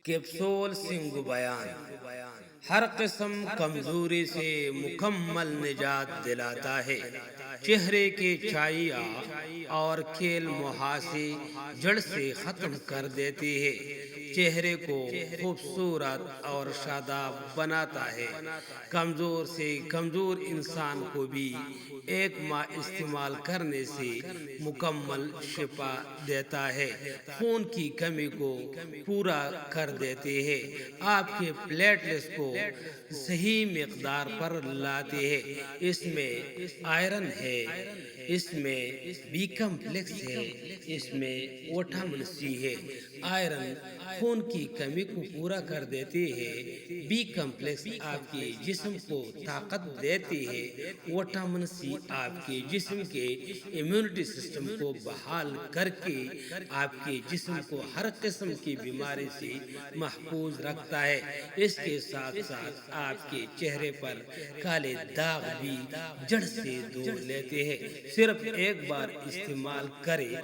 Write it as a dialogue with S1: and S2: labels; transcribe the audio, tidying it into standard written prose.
S1: Capsule Singh بیان ہر قسم کمزوری سے مکمل نجات دلاتا ہے۔ چہرے کے چھائیاں اور کھیل محاسے جڑ سے ختم کر دیتے ہیں۔ چہرے کو خوبصورت اور شاداب بناتا ہے۔ کمزور سے کمزور انسان کو بھی ایک ماہ استعمال کرنے سے مکمل شفا دیتا ہے۔ خون کی کمی کو پورا کر دیتے ہیں۔ آپ کے پلیٹلیٹس کو صحیح مقدار پر لاتے ہیں۔ اس میں آئرن ہے، اس میں بی کمپلیکس ہے، اس میں وٹامن سی ہے۔ آئرن خون کی کمی کو پورا کر دیتے ہیں۔ بی کمپلیکس آپ کے جسم کو طاقت دیتے ہیں۔ وٹامن سی آپ کے جسم کے امیونٹی سسٹم کو بحال کر کے آپ کے جسم کو ہر قسم کی بیماری سے محفوظ رکھتا ہے۔ اس کے ساتھ ساتھ آپ کے چہرے پر کالے داغ بھی جڑ سے دور لیتے ہیں۔ صرف ایک بار استعمال کریں۔